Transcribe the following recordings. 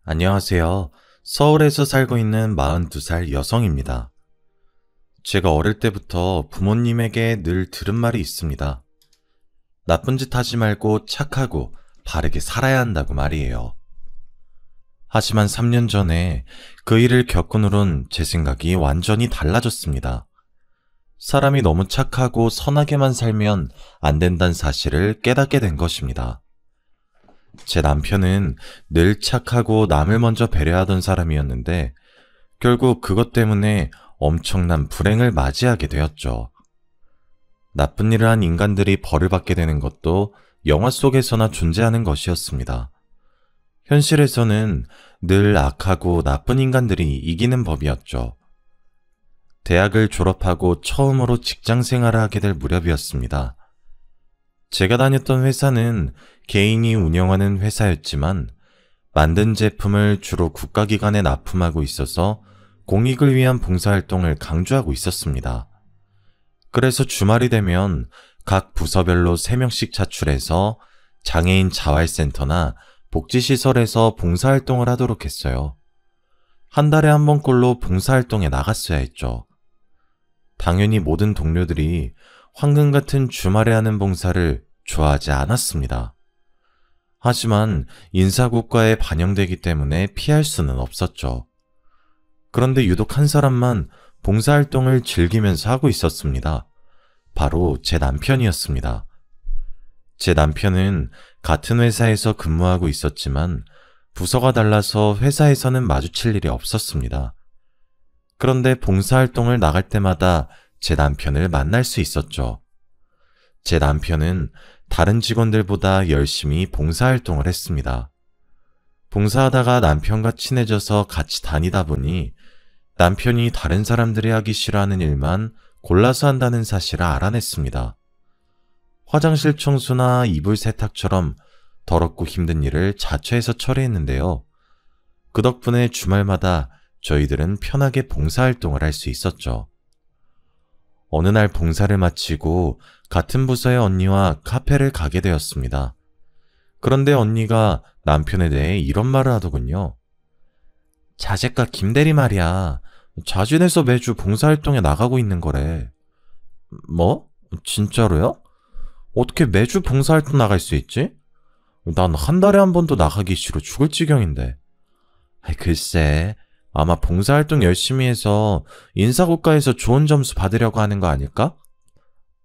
안녕하세요. 서울에서 살고 있는 42살 여성입니다. 제가 어릴 때부터 부모님에게 늘 들은 말이 있습니다. 나쁜 짓 하지 말고 착하고 바르게 살아야 한다고 말이에요. 하지만 3년 전에 그 일을 겪은 후론 제 생각이 완전히 달라졌습니다. 사람이 너무 착하고 선하게만 살면 안 된다는 사실을 깨닫게 된 것입니다. 제 남편은 늘 착하고 남을 먼저 배려하던 사람이었는데 결국 그것 때문에 엄청난 불행을 맞이하게 되었죠. 나쁜 일을 한 인간들이 벌을 받게 되는 것도 영화 속에서나 존재하는 것이었습니다. 현실에서는 늘 악하고 나쁜 인간들이 이기는 법이었죠. 대학을 졸업하고 처음으로 직장 생활을 하게 될 무렵이었습니다. 제가 다녔던 회사는 개인이 운영하는 회사였지만 만든 제품을 주로 국가기관에 납품하고 있어서 공익을 위한 봉사활동을 강조하고 있었습니다. 그래서 주말이 되면 각 부서별로 3명씩 차출해서 장애인 자활센터나 복지시설에서 봉사활동을 하도록 했어요. 한 달에 한 번꼴로 봉사활동에 나갔어야 했죠. 당연히 모든 동료들이 황금 같은 주말에 하는 봉사를 좋아하지 않았습니다. 하지만 인사고과에 반영되기 때문에 피할 수는 없었죠. 그런데 유독 한 사람만 봉사활동을 즐기면서 하고 있었습니다. 바로 제 남편이었습니다. 제 남편은 같은 회사에서 근무하고 있었지만 부서가 달라서 회사에서는 마주칠 일이 없었습니다. 그런데 봉사활동을 나갈 때마다 제 남편을 만날 수 있었죠. 제 남편은 다른 직원들보다 열심히 봉사활동을 했습니다. 봉사하다가 남편과 친해져서 같이 다니다 보니 남편이 다른 사람들이 하기 싫어하는 일만 골라서 한다는 사실을 알아냈습니다. 화장실 청소나 이불 세탁처럼 더럽고 힘든 일을 자처해서 처리했는데요. 그 덕분에 주말마다 저희들은 편하게 봉사활동을 할 수 있었죠. 어느 날 봉사를 마치고 같은 부서의 언니와 카페를 가게 되었습니다. 그런데 언니가 남편에 대해 이런 말을 하더군요. 자재과 김대리 말이야. 자진해서 매주 봉사활동에 나가고 있는 거래. 뭐? 진짜로요? 어떻게 매주 봉사활동 나갈 수 있지? 난 한 달에 한 번도 나가기 싫어 죽을 지경인데. 글쎄, 아마 봉사활동 열심히 해서 인사고과에서 좋은 점수 받으려고 하는 거 아닐까?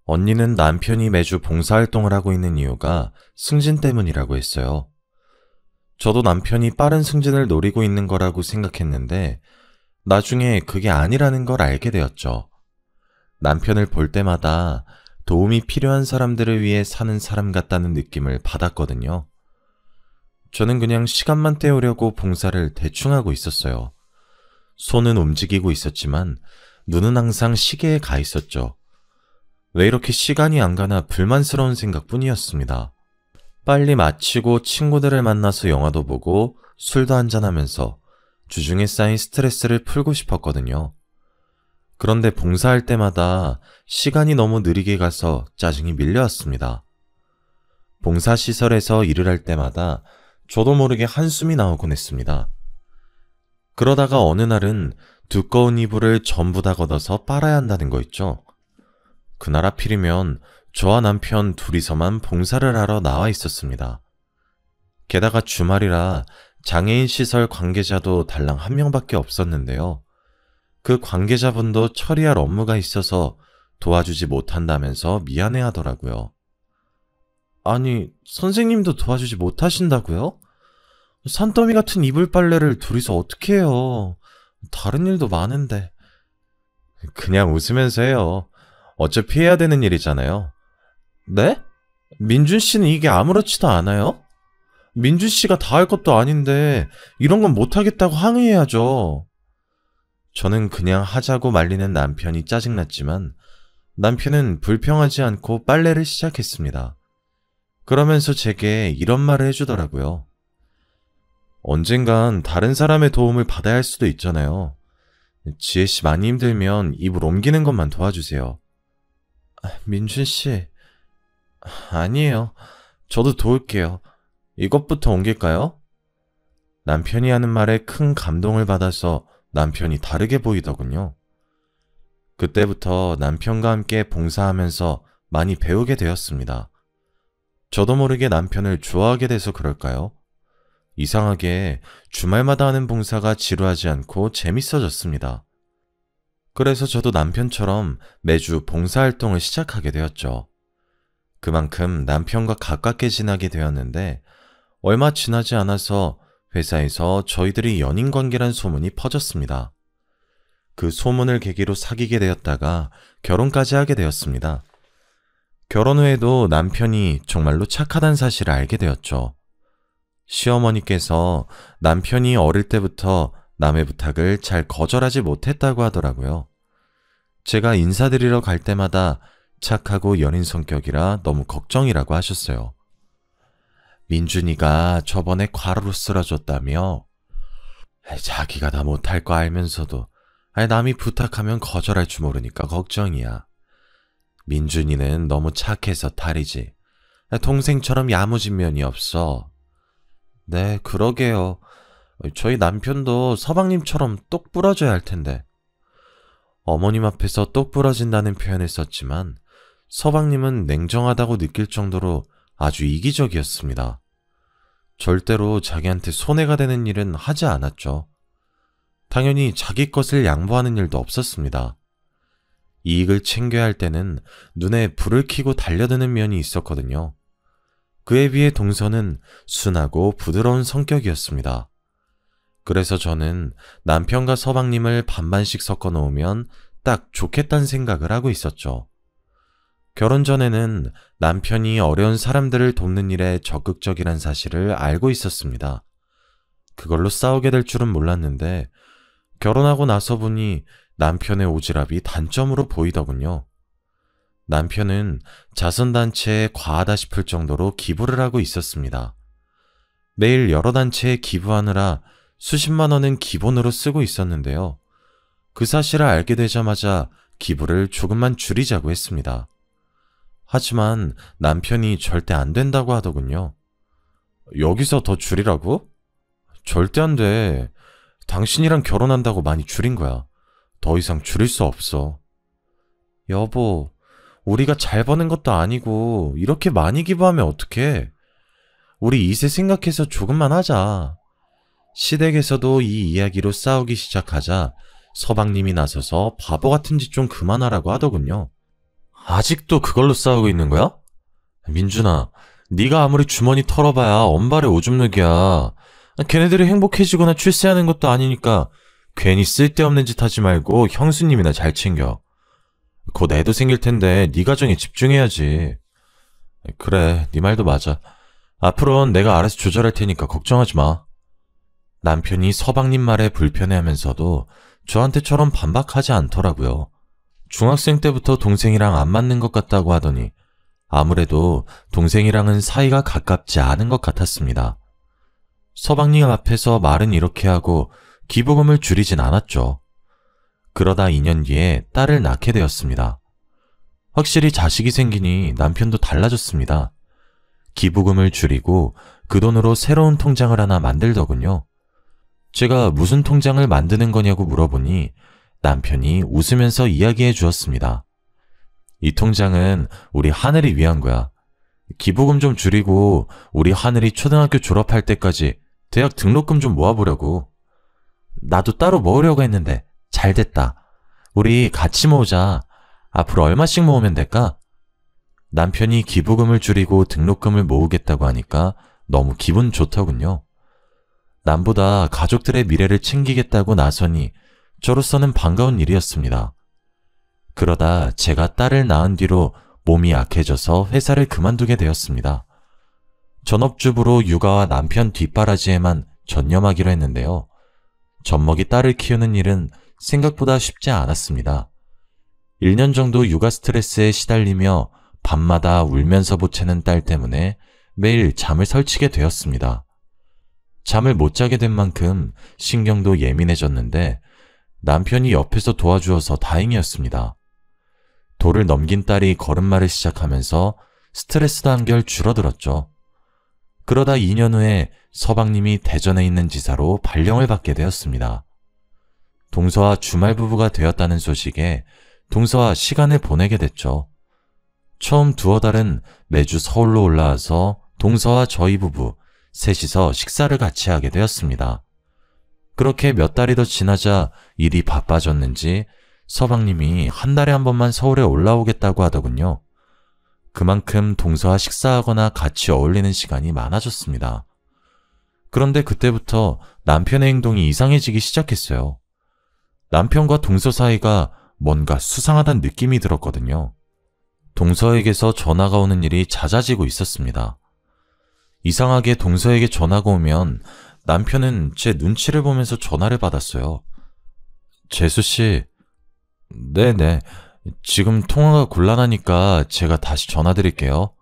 언니는 남편이 매주 봉사활동을 하고 있는 이유가 승진 때문이라고 했어요. 저도 남편이 빠른 승진을 노리고 있는 거라고 생각했는데 나중에 그게 아니라는 걸 알게 되었죠. 남편을 볼 때마다 도움이 필요한 사람들을 위해 사는 사람 같다는 느낌을 받았거든요. 저는 그냥 시간만 때우려고 봉사를 대충 하고 있었어요. 손은 움직이고 있었지만 눈은 항상 시계에 가 있었죠. 왜 이렇게 시간이 안 가나 불만스러운 생각뿐이었습니다. 빨리 마치고 친구들을 만나서 영화도 보고 술도 한잔하면서 주중에 쌓인 스트레스를 풀고 싶었거든요. 그런데 봉사할 때마다 시간이 너무 느리게 가서 짜증이 밀려왔습니다. 봉사시설에서 일을 할 때마다 저도 모르게 한숨이 나오곤 했습니다. 그러다가 어느 날은 두꺼운 이불을 전부 다 걷어서 빨아야 한다는 거 있죠. 그날 하필이면 저와 남편 둘이서만 봉사를 하러 나와 있었습니다. 게다가 주말이라 장애인 시설 관계자도 달랑 한 명밖에 없었는데요. 그 관계자분도 처리할 업무가 있어서 도와주지 못한다면서 미안해 하더라고요. 아니, 선생님도 도와주지 못하신다고요? 산더미 같은 이불 빨래를 둘이서 어떻게 해요? 다른 일도 많은데. 그냥 웃으면서 해요. 어차피 해야 되는 일이잖아요. 네? 민준 씨는 이게 아무렇지도 않아요? 민준 씨가 다 할 것도 아닌데 이런 건 못하겠다고 항의해야죠. 저는 그냥 하자고 말리는 남편이 짜증났지만 남편은 불평하지 않고 빨래를 시작했습니다. 그러면서 제게 이런 말을 해주더라고요. 언젠간 다른 사람의 도움을 받아야 할 수도 있잖아요. 지혜씨 많이 힘들면 이불 옮기는 것만 도와주세요. 민준씨, 아니에요. 저도 도울게요. 이것부터 옮길까요? 남편이 하는 말에 큰 감동을 받아서 남편이 다르게 보이더군요. 그때부터 남편과 함께 봉사하면서 많이 배우게 되었습니다. 저도 모르게 남편을 좋아하게 돼서 그럴까요? 이상하게 주말마다 하는 봉사가 지루하지 않고 재밌어졌습니다. 그래서 저도 남편처럼 매주 봉사활동을 시작하게 되었죠. 그만큼 남편과 가깝게 지나게 되었는데 얼마 지나지 않아서 회사에서 저희들이 연인 관계란 소문이 퍼졌습니다. 그 소문을 계기로 사귀게 되었다가 결혼까지 하게 되었습니다. 결혼 후에도 남편이 정말로 착하다는 사실을 알게 되었죠. 시어머니께서 남편이 어릴 때부터 남의 부탁을 잘 거절하지 못했다고 하더라고요. 제가 인사드리러 갈 때마다 착하고 여린 성격이라 너무 걱정이라고 하셨어요. 민준이가 저번에 과로로 쓰러졌다며? 자기가 다 못할 거 알면서도 남이 부탁하면 거절할 줄 모르니까 걱정이야. 민준이는 너무 착해서 탈이지. 동생처럼 야무진 면이 없어. 네, 그러게요. 저희 남편도 서방님처럼 똑 부러져야 할 텐데. 어머님 앞에서 똑 부러진다는 표현을 썼지만 서방님은 냉정하다고 느낄 정도로 아주 이기적이었습니다. 절대로 자기한테 손해가 되는 일은 하지 않았죠. 당연히 자기 것을 양보하는 일도 없었습니다. 이익을 챙겨야 할 때는 눈에 불을 켜고 달려드는 면이 있었거든요. 그에 비해 동서는 순하고 부드러운 성격이었습니다. 그래서 저는 남편과 서방님을 반반씩 섞어 놓으면 딱 좋겠다는 생각을 하고 있었죠. 결혼 전에는 남편이 어려운 사람들을 돕는 일에 적극적이란 사실을 알고 있었습니다. 그걸로 싸우게 될 줄은 몰랐는데 결혼하고 나서 보니 남편의 오지랖이 단점으로 보이더군요. 남편은 자선단체에 과하다 싶을 정도로 기부를 하고 있었습니다. 매일 여러 단체에 기부하느라 수십만 원은 기본으로 쓰고 있었는데요. 그 사실을 알게 되자마자 기부를 조금만 줄이자고 했습니다. 하지만 남편이 절대 안 된다고 하더군요. 여기서 더 줄이라고? 절대 안 돼. 당신이랑 결혼한다고 많이 줄인 거야. 더 이상 줄일 수 없어. 여보, 우리가 잘 버는 것도 아니고 이렇게 많이 기부하면 어떡해? 우리 이세 생각해서 조금만 하자. 시댁에서도 이 이야기로 싸우기 시작하자 서방님이 나서서 바보 같은 짓 좀 그만하라고 하더군요. 아직도 그걸로 싸우고 있는 거야? 민준아, 네가 아무리 주머니 털어봐야 엄발의 오줌 누기야. 걔네들이 행복해지거나 출세하는 것도 아니니까 괜히 쓸데없는 짓 하지 말고 형수님이나 잘 챙겨. 곧 애도 생길 텐데 네 가정에 집중해야지. 그래, 네 말도 맞아. 앞으로는 내가 알아서 조절할 테니까 걱정하지 마. 남편이 서방님 말에 불편해하면서도 저한테처럼 반박하지 않더라고요. 중학생 때부터 동생이랑 안 맞는 것 같다고 하더니 아무래도 동생이랑은 사이가 가깝지 않은 것 같았습니다. 서방님 앞에서 말은 이렇게 하고 기부금을 줄이진 않았죠. 그러다 2년 뒤에 딸을 낳게 되었습니다. 확실히 자식이 생기니 남편도 달라졌습니다. 기부금을 줄이고 그 돈으로 새로운 통장을 하나 만들더군요. 제가 무슨 통장을 만드는 거냐고 물어보니 남편이 웃으면서 이야기해 주었습니다. 이 통장은 우리 하늘이 위한 거야. 기부금 좀 줄이고 우리 하늘이 초등학교 졸업할 때까지 대학 등록금 좀 모아보려고. 나도 따로 모으려고 했는데 잘 됐다. 우리 같이 모으자. 앞으로 얼마씩 모으면 될까? 남편이 기부금을 줄이고 등록금을 모으겠다고 하니까 너무 기분 좋더군요. 남보다 가족들의 미래를 챙기겠다고 나서니 저로서는 반가운 일이었습니다. 그러다 제가 딸을 낳은 뒤로 몸이 약해져서 회사를 그만두게 되었습니다. 전업주부로 육아와 남편 뒷바라지에만 전념하기로 했는데요. 젖먹이 딸을 키우는 일은 생각보다 쉽지 않았습니다. 1년 정도 육아 스트레스에 시달리며 밤마다 울면서 보채는 딸 때문에 매일 잠을 설치게 되었습니다. 잠을 못 자게 된 만큼 신경도 예민해졌는데 남편이 옆에서 도와주어서 다행이었습니다. 돌을 넘긴 딸이 걸음마를 시작하면서 스트레스도 한결 줄어들었죠. 그러다 2년 후에 서방님이 대전에 있는 지사로 발령을 받게 되었습니다. 동서와 주말 부부가 되었다는 소식에 동서와 시간을 보내게 됐죠. 처음 두어 달은 매주 서울로 올라와서 동서와 저희 부부 셋이서 식사를 같이 하게 되었습니다. 그렇게 몇 달이 더 지나자 일이 바빠졌는지 서방님이 한 달에 한 번만 서울에 올라오겠다고 하더군요. 그만큼 동서와 식사하거나 같이 어울리는 시간이 많아졌습니다. 그런데 그때부터 남편의 행동이 이상해지기 시작했어요. 남편과 동서 사이가 뭔가 수상하다는 느낌이 들었거든요. 동서에게서 전화가 오는 일이 잦아지고 있었습니다. 이상하게 동서에게 전화가 오면 남편은 제 눈치를 보면서 전화를 받았어요. 재수씨, 네네, 지금 통화가 곤란하니까 제가 다시 전화드릴게요.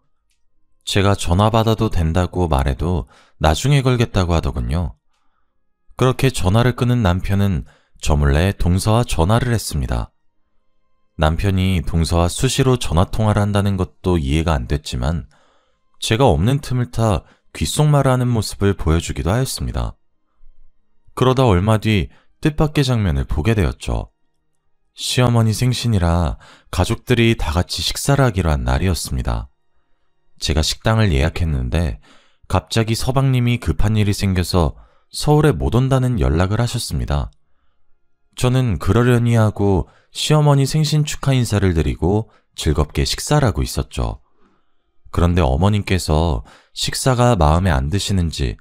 제가 전화 받아도 된다고 말해도 나중에 걸겠다고 하더군요. 그렇게 전화를 끊은 남편은 저 몰래 동서와 전화를 했습니다. 남편이 동서와 수시로 전화통화를 한다는 것도 이해가 안 됐지만 제가 없는 틈을 타 귓속말을 하는 모습을 보여주기도 하였습니다. 그러다 얼마 뒤 뜻밖의 장면을 보게 되었죠. 시어머니 생신이라 가족들이 다 같이 식사를 하기로 한 날이었습니다. 제가 식당을 예약했는데 갑자기 서방님이 급한 일이 생겨서 서울에 못 온다는 연락을 하셨습니다. 저는 그러려니 하고 시어머니 생신 축하 인사를 드리고 즐겁게 식사를 하고 있었죠. 그런데 어머님께서 식사가 마음에 안 드시는지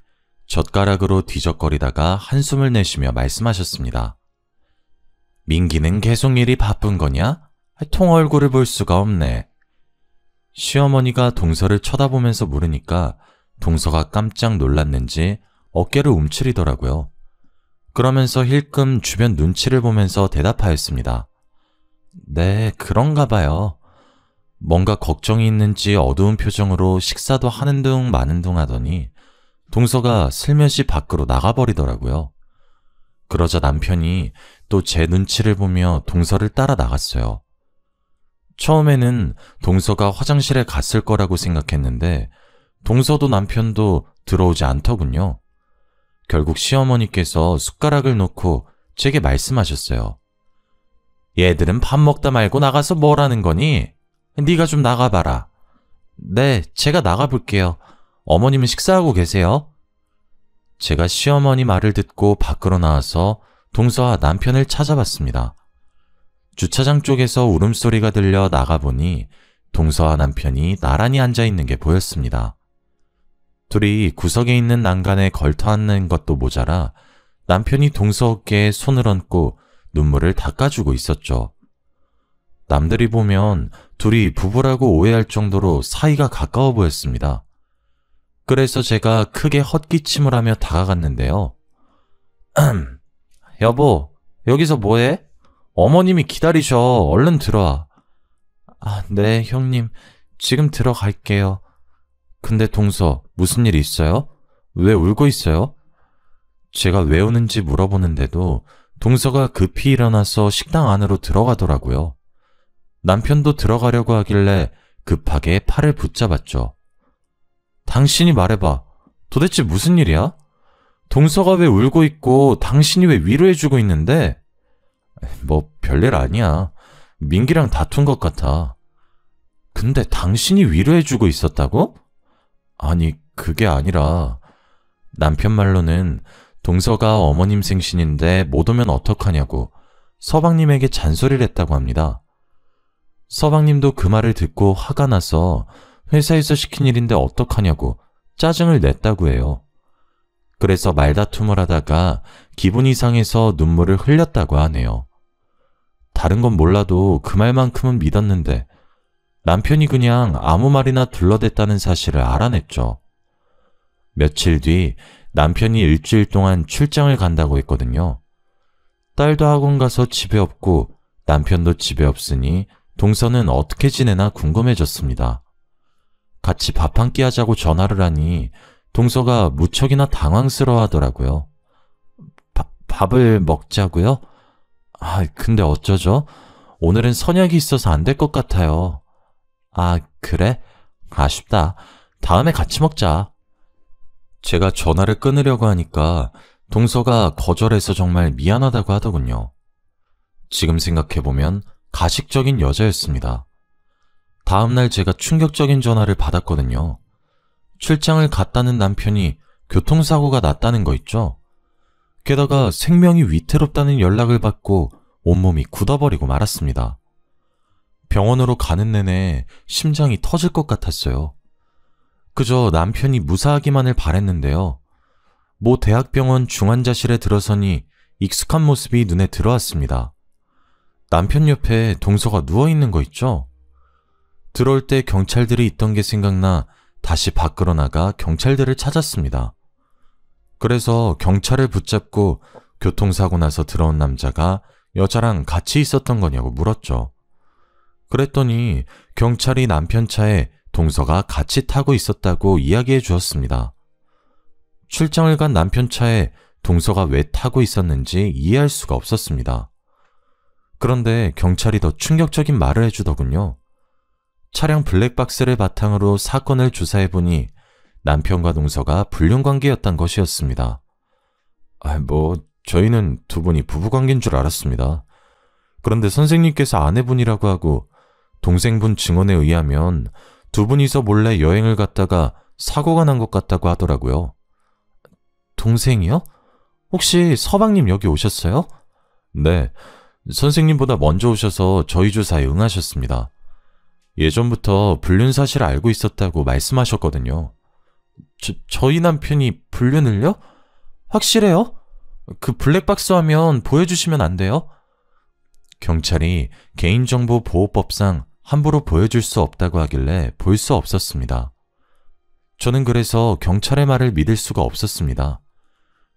젓가락으로 뒤적거리다가 한숨을 내쉬며 말씀하셨습니다. 민기는 계속 일이 바쁜 거냐? 통 얼굴을 볼 수가 없네. 시어머니가 동서를 쳐다보면서 물으니까 동서가 깜짝 놀랐는지 어깨를 움츠리더라고요. 그러면서 힐끔 주변 눈치를 보면서 대답하였습니다. 네, 그런가 봐요. 뭔가 걱정이 있는지 어두운 표정으로 식사도 하는 둥 마는 둥 하더니 동서가 슬며시 밖으로 나가버리더라고요. 그러자 남편이 또 제 눈치를 보며 동서를 따라 나갔어요. 처음에는 동서가 화장실에 갔을 거라고 생각했는데 동서도 남편도 들어오지 않더군요. 결국 시어머니께서 숟가락을 놓고 제게 말씀하셨어요. 얘들은 밥 먹다 말고 나가서 뭘 하는 거니? 네가 좀 나가봐라. 네, 제가 나가볼게요. 어머님은 식사하고 계세요? 제가 시어머니 말을 듣고 밖으로 나와서 동서와 남편을 찾아봤습니다. 주차장 쪽에서 울음소리가 들려 나가보니 동서와 남편이 나란히 앉아있는 게 보였습니다. 둘이 구석에 있는 난간에 걸터앉는 것도 모자라 남편이 동서 어깨에 손을 얹고 눈물을 닦아주고 있었죠. 남들이 보면 둘이 부부라고 오해할 정도로 사이가 가까워 보였습니다. 그래서 제가 크게 헛기침을 하며 다가갔는데요. 여보, 여기서 뭐해? 어머님이 기다리셔. 얼른 들어와. 아, 네, 형님. 지금 들어갈게요. 근데 동서, 무슨 일 있어요? 왜 울고 있어요? 제가 왜 우는지 물어보는데도 동서가 급히 일어나서 식당 안으로 들어가더라고요. 남편도 들어가려고 하길래 급하게 팔을 붙잡았죠. 당신이 말해봐. 도대체 무슨 일이야? 동서가 왜 울고 있고 당신이 왜 위로해주고 있는데? 뭐 별일 아니야. 민기랑 다툰 것 같아. 근데 당신이 위로해주고 있었다고? 아니, 그게 아니라 남편 말로는 동서가 어머님 생신인데 못 오면 어떡하냐고 서방님에게 잔소리를 했다고 합니다. 서방님도 그 말을 듣고 화가 나서 회사에서 시킨 일인데 어떡하냐고 짜증을 냈다고 해요. 그래서 말다툼을 하다가 기분이 상해서 눈물을 흘렸다고 하네요. 다른 건 몰라도 그 말만큼은 믿었는데 남편이 그냥 아무 말이나 둘러댔다는 사실을 알아냈죠. 며칠 뒤 남편이 일주일 동안 출장을 간다고 했거든요. 딸도 학원 가서 집에 없고 남편도 집에 없으니 동서는 어떻게 지내나 궁금해졌습니다. 같이 밥 한 끼 하자고 전화를 하니 동서가 무척이나 당황스러워 하더라고요. 밥을 먹자고요? 아, 근데 어쩌죠? 오늘은 선약이 있어서 안 될 것 같아요. 아, 그래? 아쉽다. 다음에 같이 먹자. 제가 전화를 끊으려고 하니까 동서가 거절해서 정말 미안하다고 하더군요. 지금 생각해보면 가식적인 여자였습니다. 다음날 제가 충격적인 전화를 받았거든요. 출장을 갔다는 남편이 교통사고가 났다는 거 있죠? 게다가 생명이 위태롭다는 연락을 받고 온몸이 굳어버리고 말았습니다. 병원으로 가는 내내 심장이 터질 것 같았어요. 그저 남편이 무사하기만을 바랬는데요. 모 대학병원 중환자실에 들어서니 익숙한 모습이 눈에 들어왔습니다. 남편 옆에 동서가 누워있는 거 있죠? 들어올 때 경찰들이 있던 게 생각나 다시 밖으로 나가 경찰들을 찾았습니다. 그래서 경찰을 붙잡고 교통사고 나서 들어온 남자가 여자랑 같이 있었던 거냐고 물었죠. 그랬더니 경찰이 남편 차에 동서가 같이 타고 있었다고 이야기해 주었습니다. 출장을 간 남편 차에 동서가 왜 타고 있었는지 이해할 수가 없었습니다. 그런데 경찰이 더 충격적인 말을 해주더군요. 차량 블랙박스를 바탕으로 사건을 조사해보니 남편과 동서가 불륜관계였던 것이었습니다. 저희는 두 분이 부부관계인 줄 알았습니다. 그런데 선생님께서 아내분이라고 하고 동생분 증언에 의하면 두 분이서 몰래 여행을 갔다가 사고가 난 것 같다고 하더라고요. 동생이요? 혹시 서방님 여기 오셨어요? 네, 선생님보다 먼저 오셔서 저희 조사에 응하셨습니다. 예전부터 불륜 사실을 알고 있었다고 말씀하셨거든요. 저희 남편이 불륜을요? 확실해요? 그 블랙박스 화면 보여주시면 안 돼요? 경찰이 개인정보보호법상 함부로 보여줄 수 없다고 하길래 볼 수 없었습니다. 저는 그래서 경찰의 말을 믿을 수가 없었습니다.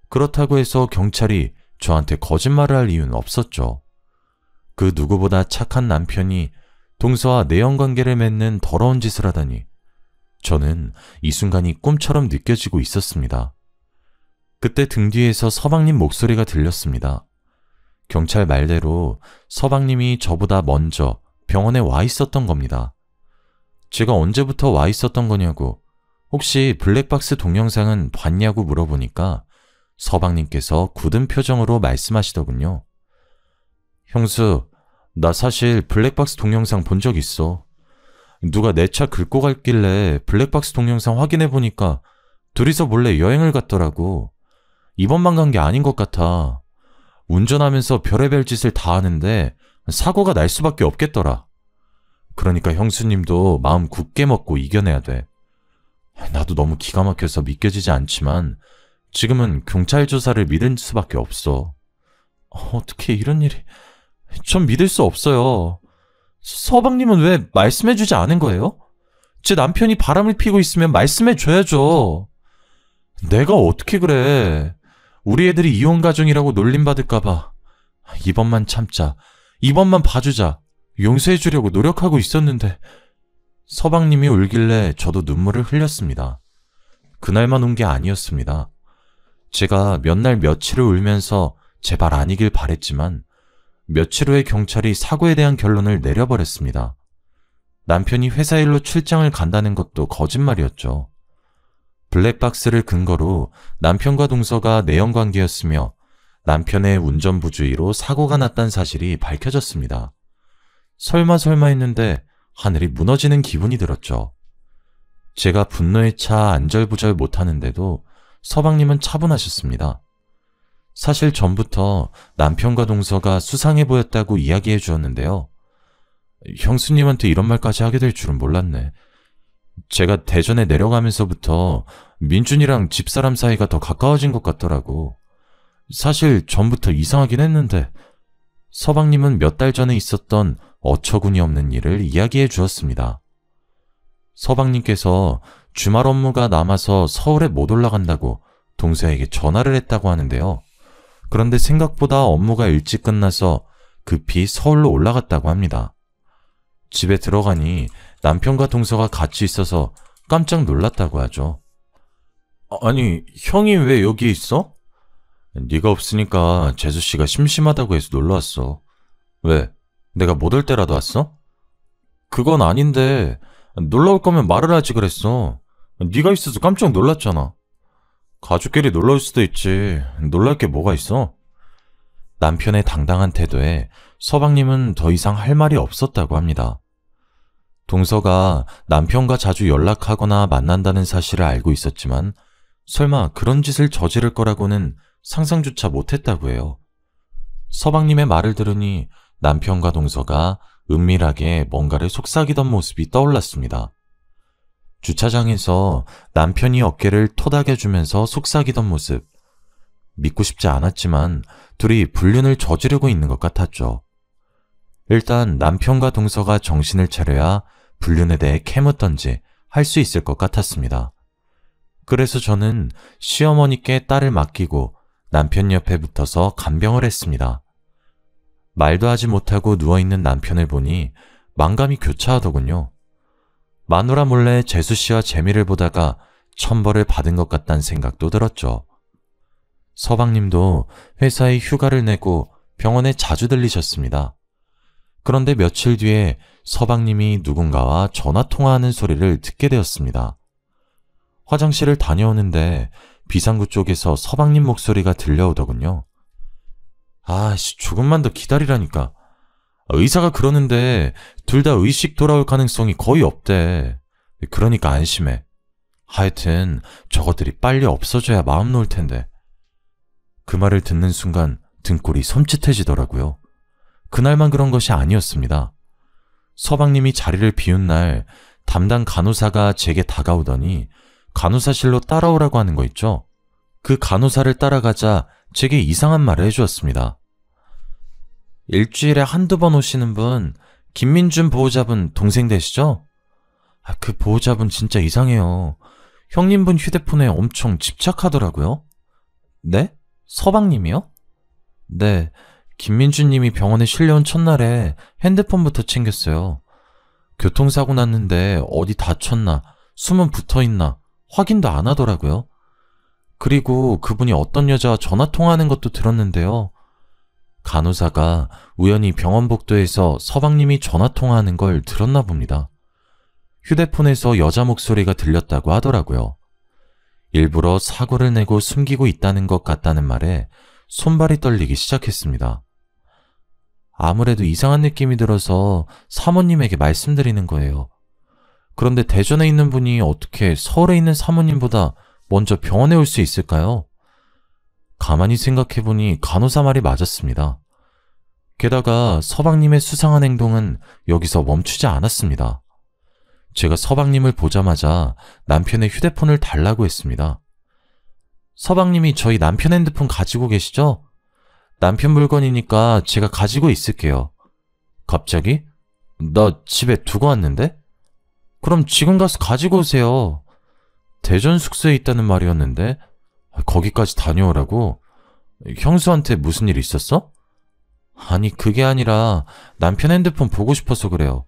그렇다고 해서 경찰이 저한테 거짓말을 할 이유는 없었죠. 그 누구보다 착한 남편이 동서와 내연관계를 맺는 더러운 짓을 하다니 저는 이 순간이 꿈처럼 느껴지고 있었습니다. 그때 등 뒤에서 서방님 목소리가 들렸습니다. 경찰 말대로 서방님이 저보다 먼저 병원에 와 있었던 겁니다. 제가 언제부터 와 있었던 거냐고, 혹시 블랙박스 동영상은 봤냐고 물어보니까 서방님께서 굳은 표정으로 말씀하시더군요. 형수, 나 사실 블랙박스 동영상 본 적 있어. 누가 내 차 긁고 갔길래 블랙박스 동영상 확인해보니까 둘이서 몰래 여행을 갔더라고. 이번만 간 게 아닌 것 같아. 운전하면서 별의별 짓을 다 하는데 사고가 날 수밖에 없겠더라. 그러니까 형수님도 마음 굳게 먹고 이겨내야 돼. 나도 너무 기가 막혀서 믿겨지지 않지만 지금은 경찰 조사를 믿을 수밖에 없어. 어떻게 이런 일이... 전 믿을 수 없어요. 서방님은 왜 말씀해주지 않은 거예요? 제 남편이 바람을 피고 있으면 말씀해줘야죠. 내가 어떻게 그래. 우리 애들이 이혼 가정이라고 놀림받을까봐. 이번만 참자. 이번만 봐주자. 용서해주려고 노력하고 있었는데. 서방님이 울길래 저도 눈물을 흘렸습니다. 그날만 운 게 아니었습니다. 제가 몇 날 며칠을 울면서 제발 아니길 바랬지만 며칠 후에 경찰이 사고에 대한 결론을 내려버렸습니다. 남편이 회사 일로 출장을 간다는 것도 거짓말이었죠. 블랙박스를 근거로 남편과 동서가 내연관계였으며 남편의 운전부주의로 사고가 났다는 사실이 밝혀졌습니다. 설마 했는데 하늘이 무너지는 기분이 들었죠. 제가 분노에 차 안절부절 못하는데도 서방님은 차분하셨습니다. 사실 전부터 남편과 동서가 수상해 보였다고 이야기해 주었는데요. 형수님한테 이런 말까지 하게 될 줄은 몰랐네. 제가 대전에 내려가면서부터 민준이랑 집사람 사이가 더 가까워진 것 같더라고. 사실 전부터 이상하긴 했는데 서방님은 몇 달 전에 있었던 어처구니 없는 일을 이야기해 주었습니다. 서방님께서 주말 업무가 남아서 서울에 못 올라간다고 동서에게 전화를 했다고 하는데요. 그런데 생각보다 업무가 일찍 끝나서 급히 서울로 올라갔다고 합니다. 집에 들어가니 남편과 동서가 같이 있어서 깜짝 놀랐다고 하죠. 아니, 형이 왜 여기 있어? 네가 없으니까 재수씨가 심심하다고 해서 놀러왔어. 왜? 내가 못 올 때라도 왔어? 그건 아닌데 놀러올 거면 말을 하지 그랬어. 네가 있어서 깜짝 놀랐잖아. 가족끼리 놀러 올 수도 있지. 놀랄 게 뭐가 있어? 남편의 당당한 태도에 서방님은 더 이상 할 말이 없었다고 합니다. 동서가 남편과 자주 연락하거나 만난다는 사실을 알고 있었지만 설마 그런 짓을 저지를 거라고는 상상조차 못했다고 해요. 서방님의 말을 들으니 남편과 동서가 은밀하게 뭔가를 속삭이던 모습이 떠올랐습니다. 주차장에서 남편이 어깨를 토닥여주면서 속삭이던 모습. 믿고 싶지 않았지만 둘이 불륜을 저지르고 있는 것 같았죠. 일단 남편과 동서가 정신을 차려야 불륜에 대해 캐묻던지 할 수 있을 것 같았습니다. 그래서 저는 시어머니께 딸을 맡기고 남편 옆에 붙어서 간병을 했습니다. 말도 하지 못하고 누워있는 남편을 보니 만감이 교차하더군요. 마누라 몰래 재수씨와 재미를 보다가 천벌을 받은 것 같다는 생각도 들었죠. 서방님도 회사에 휴가를 내고 병원에 자주 들리셨습니다. 그런데 며칠 뒤에 서방님이 누군가와 전화통화하는 소리를 듣게 되었습니다. 화장실을 다녀오는데 비상구 쪽에서 서방님 목소리가 들려오더군요. 아씨, 조금만 더 기다리라니까. 의사가 그러는데 둘 다 의식 돌아올 가능성이 거의 없대. 그러니까 안심해. 하여튼 저것들이 빨리 없어져야 마음 놓을 텐데. 그 말을 듣는 순간 등골이 섬찟해지더라고요. 그날만 그런 것이 아니었습니다. 서방님이 자리를 비운 날 담당 간호사가 제게 다가오더니 간호사실로 따라오라고 하는 거 있죠? 그 간호사를 따라가자 제게 이상한 말을 해주었습니다. 일주일에 한두 번 오시는 분, 김민준 보호자분 동생 되시죠? 그 보호자분 진짜 이상해요. 형님분 휴대폰에 엄청 집착하더라고요. 네? 서방님이요? 네, 김민준님이 병원에 실려온 첫날에 핸드폰부터 챙겼어요. 교통사고 났는데 어디 다쳤나, 숨은 붙어있나 확인도 안 하더라고요. 그리고 그분이 어떤 여자와 전화통화하는 것도 들었는데요. 간호사가 우연히 병원 복도에서 서방님이 전화통화하는 걸 들었나 봅니다. 휴대폰에서 여자 목소리가 들렸다고 하더라고요. 일부러 사고를 내고 숨기고 있다는 것 같다는 말에 손발이 떨리기 시작했습니다. 아무래도 이상한 느낌이 들어서 사모님에게 말씀드리는 거예요. 그런데 대전에 있는 분이 어떻게 서울에 있는 사모님보다 먼저 병원에 올 수 있을까요? 가만히 생각해보니 간호사 말이 맞았습니다. 게다가 서방님의 수상한 행동은 여기서 멈추지 않았습니다. 제가 서방님을 보자마자 남편의 휴대폰을 달라고 했습니다. 서방님이 저희 남편 핸드폰 가지고 계시죠? 남편 물건이니까 제가 가지고 있을게요. 갑자기? 나 집에 두고 왔는데? 그럼 지금 가서 가지고 오세요. 대전 숙소에 있다는 말이었는데 거기까지 다녀오라고? 형수한테 무슨 일 있었어? 아니, 그게 아니라 남편 핸드폰 보고 싶어서 그래요.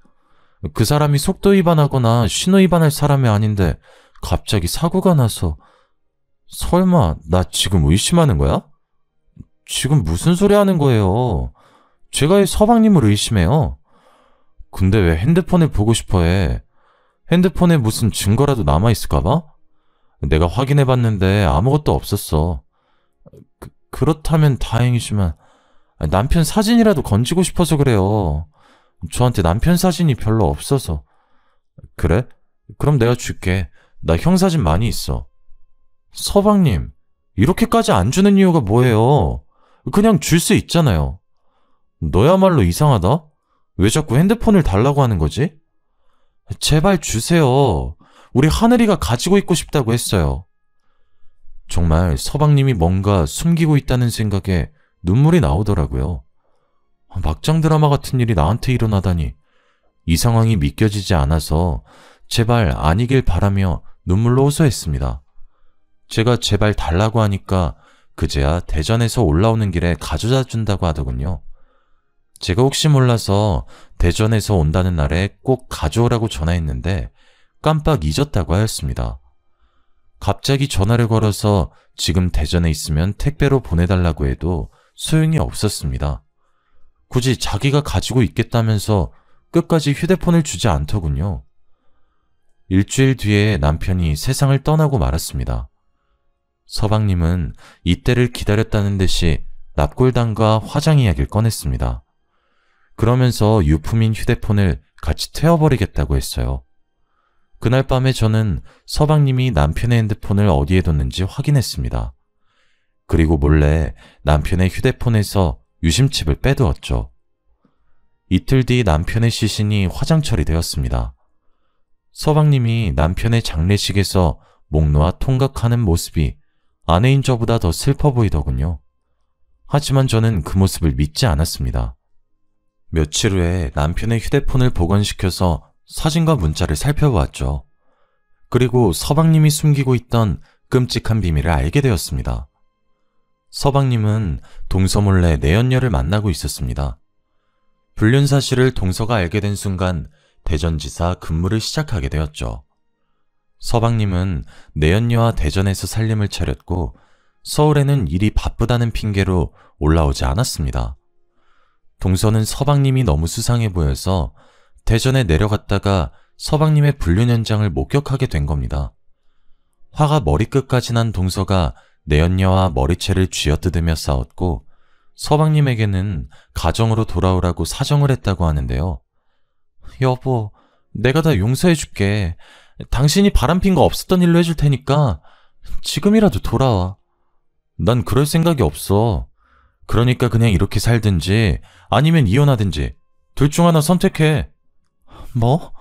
그 사람이 속도 위반하거나 신호 위반할 사람이 아닌데 갑자기 사고가 나서. 설마 나 지금 의심하는 거야? 지금 무슨 소리 하는 거예요? 제가 왜 서방님을 의심해요? 근데 왜 핸드폰을 보고 싶어 해? 핸드폰에 무슨 증거라도 남아있을까봐? 내가 확인해봤는데 아무것도 없었어. 그렇다면 다행이지만 남편 사진이라도 건지고 싶어서 그래요. 저한테 남편 사진이 별로 없어서. 그래? 그럼 내가 줄게. 나 형 사진 많이 있어. 서방님, 이렇게까지 안 주는 이유가 뭐예요? 그냥 줄 수 있잖아요. 너야말로 이상하다? 왜 자꾸 핸드폰을 달라고 하는 거지? 제발 주세요. 우리 하늘이가 가지고 있고 싶다고 했어요. 정말 서방님이 뭔가 숨기고 있다는 생각에 눈물이 나오더라고요. 막장 드라마 같은 일이 나한테 일어나다니. 이 상황이 믿겨지지 않아서 제발 아니길 바라며 눈물로 호소했습니다. 제가 제발 달라고 하니까 그제야 대전에서 올라오는 길에 가져다 준다고 하더군요. 제가 혹시 몰라서 대전에서 온다는 날에 꼭 가져오라고 전화했는데 깜빡 잊었다고 하였습니다. 갑자기 전화를 걸어서 지금 대전에 있으면 택배로 보내달라고 해도 소용이 없었습니다. 굳이 자기가 가지고 있겠다면서 끝까지 휴대폰을 주지 않더군요. 일주일 뒤에 남편이 세상을 떠나고 말았습니다. 서방님은 이때를 기다렸다는 듯이 납골당과 화장 이야기를 꺼냈습니다. 그러면서 유품인 휴대폰을 같이 태워버리겠다고 했어요. 그날 밤에 저는 서방님이 남편의 핸드폰을 어디에 뒀는지 확인했습니다. 그리고 몰래 남편의 휴대폰에서 유심칩을 빼두었죠. 이틀 뒤 남편의 시신이 화장 처리되었습니다. 서방님이 남편의 장례식에서 목 놓아 통각하는 모습이 아내인 저보다 더 슬퍼 보이더군요. 하지만 저는 그 모습을 믿지 않았습니다. 며칠 후에 남편의 휴대폰을 복원시켜서 사진과 문자를 살펴보았죠. 그리고 서방님이 숨기고 있던 끔찍한 비밀을 알게 되었습니다. 서방님은 동서 몰래 내연녀를 만나고 있었습니다. 불륜 사실을 동서가 알게 된 순간 대전지사 근무를 시작하게 되었죠. 서방님은 내연녀와 대전에서 살림을 차렸고 서울에는 일이 바쁘다는 핑계로 올라오지 않았습니다. 동서는 서방님이 너무 수상해 보여서 대전에 내려갔다가 서방님의 불륜 현장을 목격하게 된 겁니다. 화가 머리끝까지 난 동서가 내연녀와 머리채를 쥐어뜯으며 싸웠고 서방님에게는 가정으로 돌아오라고 사정을 했다고 하는데요. 여보, 내가 다 용서해줄게. 당신이 바람핀 거 없었던 일로 해줄 테니까 지금이라도 돌아와. 난 그럴 생각이 없어. 그러니까 그냥 이렇게 살든지 아니면 이혼하든지 둘 중 하나 선택해. 뭐?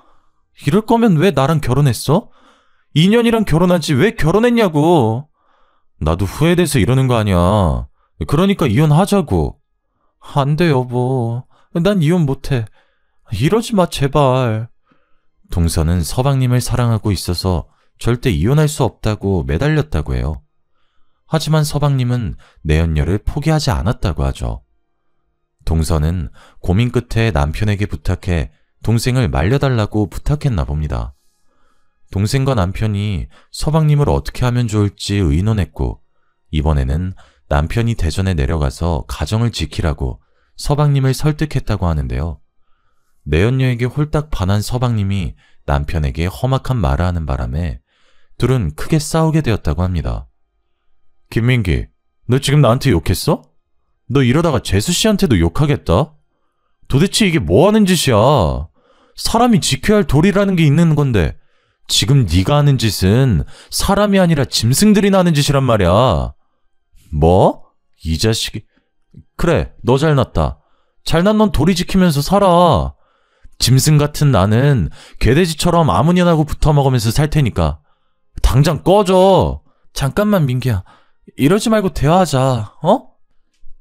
이럴 거면 왜 나랑 결혼했어? 2년이랑 결혼하지 왜 결혼했냐고. 나도 후회돼서 이러는 거 아니야. 그러니까 이혼하자고. 안 돼, 여보. 난 이혼 못해. 이러지 마, 제발. 동서는 서방님을 사랑하고 있어서 절대 이혼할 수 없다고 매달렸다고 해요. 하지만 서방님은 내연녀를 포기하지 않았다고 하죠. 동서는 고민 끝에 남편에게 부탁해 동생을 말려달라고 부탁했나 봅니다. 동생과 남편이 서방님을 어떻게 하면 좋을지 의논했고 이번에는 남편이 대전에 내려가서 가정을 지키라고 서방님을 설득했다고 하는데요. 내연녀에게 홀딱 반한 서방님이 남편에게 험악한 말을 하는 바람에 둘은 크게 싸우게 되었다고 합니다. 김민기, 너 지금 나한테 욕했어? 너 이러다가 재수 씨한테도 욕하겠다? 도대체 이게 뭐 하는 짓이야? 사람이 지켜야 할 도리라는 게 있는 건데 지금 네가 하는 짓은 사람이 아니라 짐승들이나 하는 짓이란 말이야. 뭐? 이 자식이... 그래, 너 잘났다. 잘난 넌 도리 지키면서 살아. 짐승 같은 나는 개돼지처럼 아무년하고 붙어먹으면서 살 테니까 당장 꺼져. 잠깐만 민기야. 이러지 말고 대화하자. 어?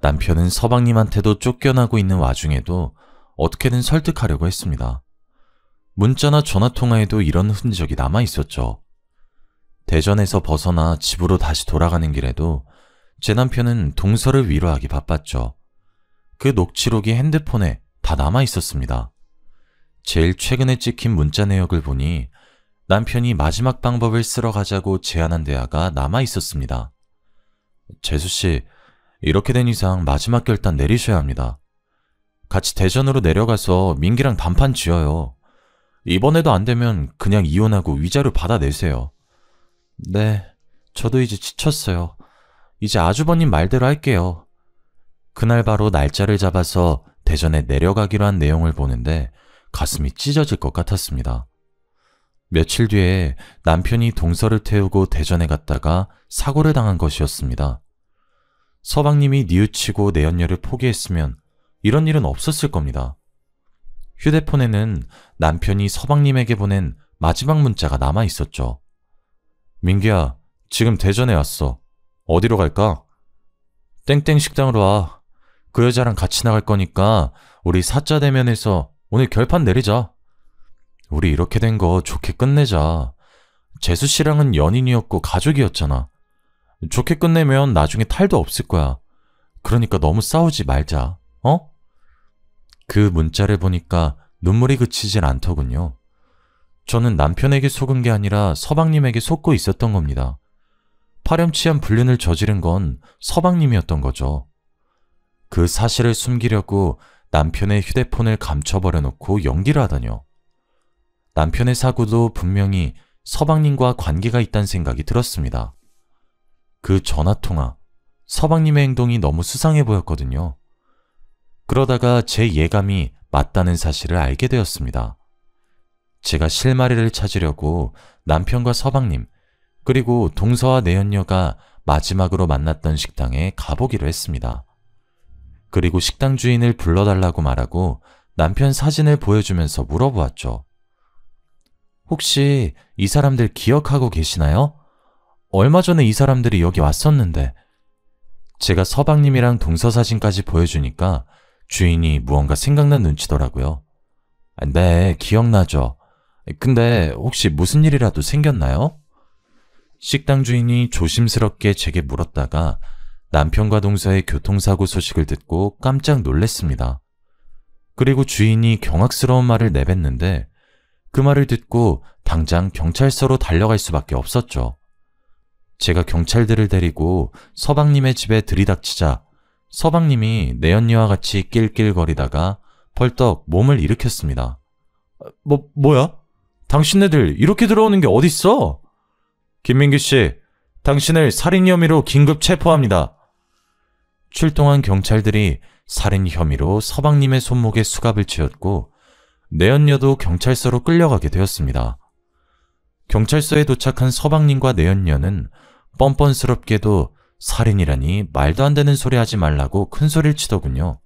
남편은 서방님한테도 쫓겨나고 있는 와중에도 어떻게든 설득하려고 했습니다. 문자나 전화통화에도 이런 흔적이 남아있었죠. 대전에서 벗어나 집으로 다시 돌아가는 길에도 제 남편은 동서를 위로하기 바빴죠. 그 녹취록이 핸드폰에 다 남아있었습니다. 제일 최근에 찍힌 문자 내역을 보니 남편이 마지막 방법을 쓰러 가자고 제안한 대화가 남아있었습니다. 재수씨, 이렇게 된 이상 마지막 결단 내리셔야 합니다. 같이 대전으로 내려가서 민기랑 단판 지어요. 이번에도 안 되면 그냥 이혼하고 위자료 받아내세요. 네, 저도 이제 지쳤어요. 이제 아주버님 말대로 할게요. 그날 바로 날짜를 잡아서 대전에 내려가기로 한 내용을 보는데 가슴이 찢어질 것 같았습니다. 며칠 뒤에 남편이 동서를 태우고 대전에 갔다가 사고를 당한 것이었습니다. 서방님이 뉘우치고 내연녀를 포기했으면 이런 일은 없었을 겁니다. 휴대폰에는 남편이 서방님에게 보낸 마지막 문자가 남아 있었죠. 민기야, 지금 대전에 왔어. 어디로 갈까? 땡땡 식당으로 와. 그 여자랑 같이 나갈 거니까 우리 사자 대면에서 오늘 결판 내리자. 우리 이렇게 된 거 좋게 끝내자. 재수 씨랑은 연인이었고 가족이었잖아. 좋게 끝내면 나중에 탈도 없을 거야. 그러니까 너무 싸우지 말자. 어? 그 문자를 보니까 눈물이 그치질 않더군요. 저는 남편에게 속은 게 아니라 서방님에게 속고 있었던 겁니다. 파렴치한 불륜을 저지른 건 서방님이었던 거죠. 그 사실을 숨기려고 남편의 휴대폰을 감춰버려 놓고 연기를 하다뇨. 남편의 사고도 분명히 서방님과 관계가 있다는 생각이 들었습니다. 그 전화통화, 서방님의 행동이 너무 수상해 보였거든요. 그러다가 제 예감이 맞다는 사실을 알게 되었습니다. 제가 실마리를 찾으려고 남편과 서방님, 그리고 동서와 내연녀가 마지막으로 만났던 식당에 가보기로 했습니다. 그리고 식당 주인을 불러달라고 말하고 남편 사진을 보여주면서 물어보았죠. 혹시 이 사람들 기억하고 계시나요? 얼마 전에 이 사람들이 여기 왔었는데. 제가 서방님이랑 동서 사진까지 보여주니까 주인이 무언가 생각난 눈치더라고요. 네, 기억나죠. 근데 혹시 무슨 일이라도 생겼나요? 식당 주인이 조심스럽게 제게 물었다가 남편과 동서의 교통사고 소식을 듣고 깜짝 놀랐습니다. 그리고 주인이 경악스러운 말을 내뱉는데 그 말을 듣고 당장 경찰서로 달려갈 수밖에 없었죠. 제가 경찰들을 데리고 서방님의 집에 들이닥치자 서방님이 내연녀와 같이 낄낄거리다가 벌떡 몸을 일으켰습니다. 뭐야? 당신네들 이렇게 들어오는 게 어딨어? 김민규 씨, 당신을 살인 혐의로 긴급 체포합니다. 출동한 경찰들이 살인 혐의로 서방님의 손목에 수갑을 채웠고 내연녀도 경찰서로 끌려가게 되었습니다. 경찰서에 도착한 서방님과 내연녀는 뻔뻔스럽게도 살인이라니 말도 안 되는 소리 하지 말라고 큰 소리를 치더군요.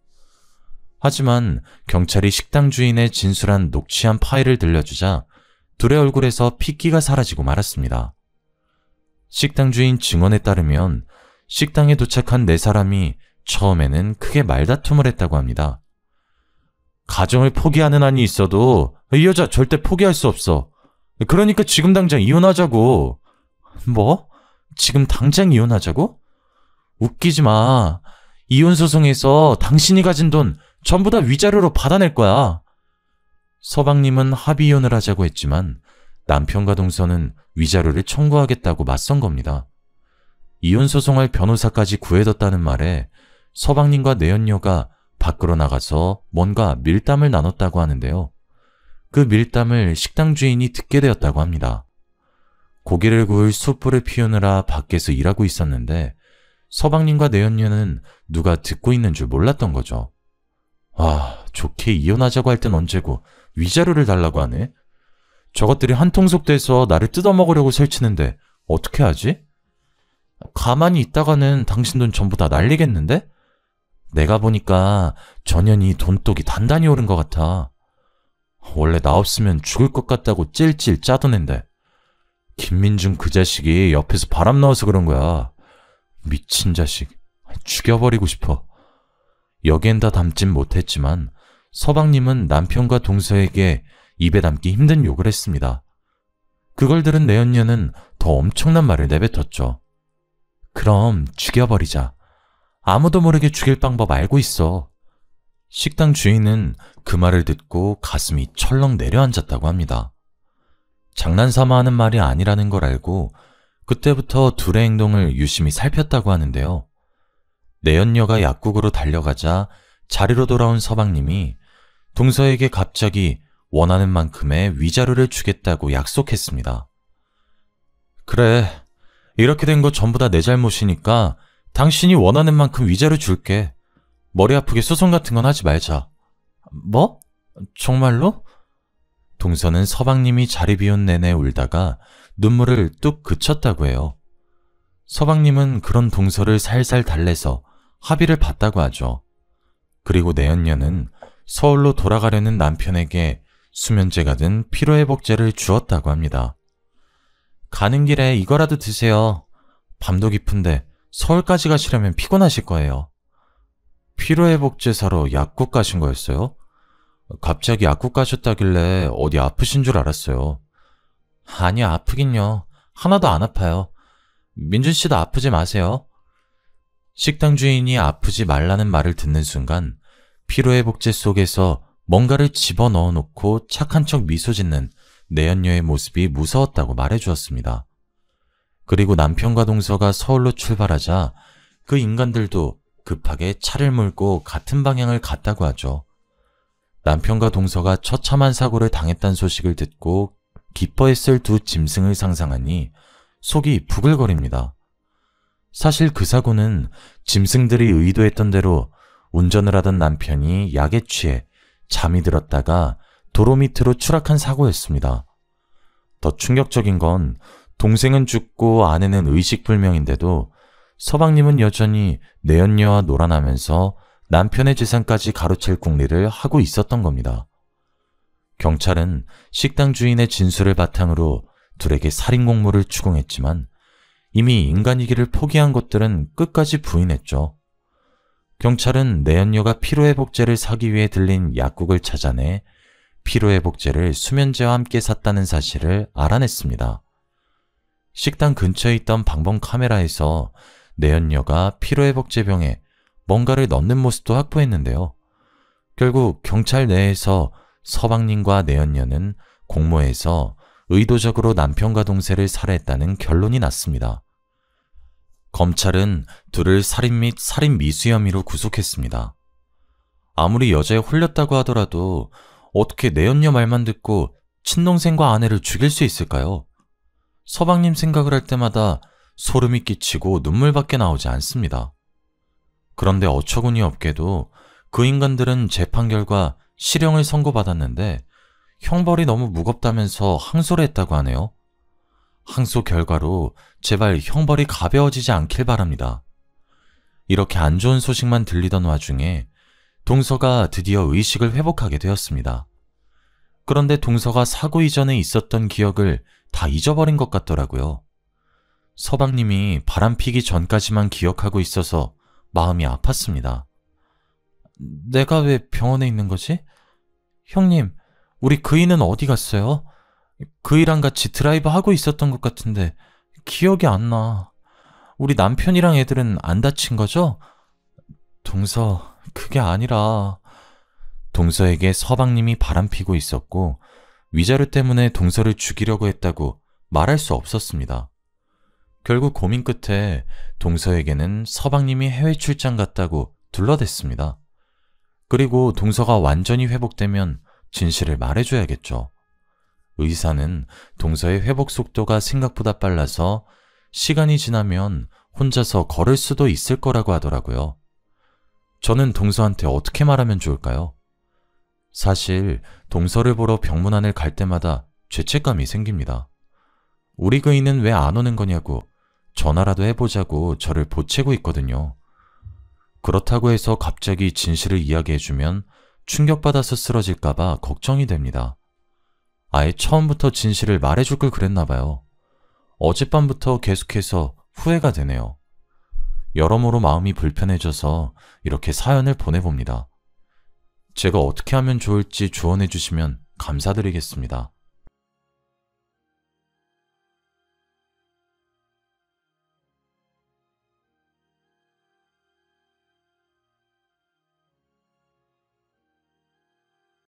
하지만 경찰이 식당 주인의 진술한 녹취한 파일을 들려주자 둘의 얼굴에서 핏기가 사라지고 말았습니다. 식당 주인 증언에 따르면 식당에 도착한 네 사람이 처음에는 크게 말다툼을 했다고 합니다. 가정을 포기하는 한이 있어도 이 여자 절대 포기할 수 없어. 그러니까 지금 당장 이혼하자고. 뭐? 지금 당장 이혼하자고? 웃기지 마. 이혼 소송에서 당신이 가진 돈 전부 다 위자료로 받아낼 거야. 서방님은 합의 이혼을 하자고 했지만 남편과 동서는 위자료를 청구하겠다고 맞선 겁니다. 이혼 소송할 변호사까지 구해뒀다는 말에 서방님과 내연녀가 밖으로 나가서 뭔가 밀담을 나눴다고 하는데요. 그 밀담을 식당 주인이 듣게 되었다고 합니다. 고기를 구울 숯불을 피우느라 밖에서 일하고 있었는데 서방님과 내연녀는 누가 듣고 있는 줄 몰랐던 거죠. 아, 좋게 이혼하자고 할 땐 언제고 위자료를 달라고 하네. 저것들이 한통속돼서 나를 뜯어먹으려고 설치는데 어떻게 하지? 가만히 있다가는 당신 돈 전부 다 날리겠는데? 내가 보니까 전현이 돈독이 단단히 오른 것 같아. 원래 나 없으면 죽을 것 같다고 찔찔 짜던 앤데 김민중 그 자식이 옆에서 바람 넣어서 그런 거야. 미친 자식. 죽여버리고 싶어. 여기엔 다 담진 못했지만 서방님은 남편과 동서에게 입에 담기 힘든 욕을 했습니다. 그걸 들은 내연녀는 더 엄청난 말을 내뱉었죠. 그럼 죽여버리자. 아무도 모르게 죽일 방법 알고 있어. 식당 주인은 그 말을 듣고 가슴이 철렁 내려앉았다고 합니다. 장난삼아 하는 말이 아니라는 걸 알고 그때부터 둘의 행동을 유심히 살폈다고 하는데요. 내연녀가 약국으로 달려가자 자리로 돌아온 서방님이 동서에게 갑자기 원하는 만큼의 위자료를 주겠다고 약속했습니다. 그래, 이렇게 된 거 전부 다 내 잘못이니까 당신이 원하는 만큼 위자료 줄게. 머리 아프게 소송 같은 건 하지 말자. 뭐? 정말로? 동서는 서방님이 자리 비운 내내 울다가 눈물을 뚝 그쳤다고 해요. 서방님은 그런 동서를 살살 달래서 합의를 봤다고 하죠. 그리고 내연녀는 서울로 돌아가려는 남편에게 수면제가 든 피로회복제를 주었다고 합니다. 가는 길에 이거라도 드세요. 밤도 깊은데 서울까지 가시려면 피곤하실 거예요. 피로회복제 사러 약국 가신 거였어요? 갑자기 약국 가셨다길래 어디 아프신 줄 알았어요. 아니요, 아프긴요. 하나도 안 아파요. 민준 씨도 아프지 마세요. 식당 주인이 아프지 말라는 말을 듣는 순간 피로회복제 속에서 뭔가를 집어넣어 놓고 착한 척 미소 짓는 내연녀의 모습이 무서웠다고 말해주었습니다. 그리고 남편과 동서가 서울로 출발하자 그 인간들도 급하게 차를 몰고 같은 방향을 갔다고 하죠. 남편과 동서가 처참한 사고를 당했다는 소식을 듣고 기뻐했을 두 짐승을 상상하니 속이 부글거립니다. 사실 그 사고는 짐승들이 의도했던 대로 운전을 하던 남편이 약에 취해 잠이 들었다가 도로 밑으로 추락한 사고였습니다. 더 충격적인 건 동생은 죽고 아내는 의식불명인데도 서방님은 여전히 내연녀와 놀아나면서 남편의 재산까지 가로챌 궁리를 하고 있었던 겁니다. 경찰은 식당 주인의 진술을 바탕으로 둘에게 살인 공모를 추궁했지만 이미 인간이기를 포기한 것들은 끝까지 부인했죠. 경찰은 내연녀가 피로회복제를 사기 위해 들린 약국을 찾아내 피로회복제를 수면제와 함께 샀다는 사실을 알아냈습니다. 식당 근처에 있던 방범 카메라에서 내연녀가 피로회복제병에 뭔가를 넣는 모습도 확보했는데요. 결국 경찰 내에서 서방님과 내연녀는 공모해서 의도적으로 남편과 동생을 살해했다는 결론이 났습니다. 검찰은 둘을 살인 및 살인 미수 혐의로 구속했습니다. 아무리 여자에 홀렸다고 하더라도 어떻게 내연녀 말만 듣고 친동생과 아내를 죽일 수 있을까요? 서방님 생각을 할 때마다 소름이 끼치고 눈물밖에 나오지 않습니다. 그런데 어처구니 없게도 그 인간들은 재판 결과 실형을 선고받았는데 형벌이 너무 무겁다면서 항소를 했다고 하네요. 항소 결과로 제발 형벌이 가벼워지지 않길 바랍니다. 이렇게 안 좋은 소식만 들리던 와중에 동서가 드디어 의식을 회복하게 되었습니다. 그런데 동서가 사고 이전에 있었던 기억을 다 잊어버린 것 같더라고요. 서방님이 바람피기 전까지만 기억하고 있어서 마음이 아팠습니다. 내가 왜 병원에 있는 거지? 형님, 우리 그이는 어디 갔어요? 그이랑 같이 드라이브 하고 있었던 것 같은데 기억이 안 나. 우리 남편이랑 애들은 안 다친 거죠? 동서, 그게 아니라 동서에게 서방님이 바람피고 있었고 위자료 때문에 동서를 죽이려고 했다고 말할 수 없었습니다. 결국 고민 끝에 동서에게는 서방님이 해외 출장 갔다고 둘러댔습니다. 그리고 동서가 완전히 회복되면 진실을 말해줘야겠죠. 의사는 동서의 회복 속도가 생각보다 빨라서 시간이 지나면 혼자서 걸을 수도 있을 거라고 하더라고요. 저는 동서한테 어떻게 말하면 좋을까요? 사실 동서를 보러 병문안을 갈 때마다 죄책감이 생깁니다. 우리 그이는 왜 안 오는 거냐고 전화라도 해보자고 저를 보채고 있거든요. 그렇다고 해서 갑자기 진실을 이야기해주면 충격받아서 쓰러질까봐 걱정이 됩니다. 아예 처음부터 진실을 말해줄 걸 그랬나 봐요. 어젯밤부터 계속해서 후회가 되네요. 여러모로 마음이 불편해져서 이렇게 사연을 보내봅니다. 제가 어떻게 하면 좋을지 조언해 주시면 감사드리겠습니다.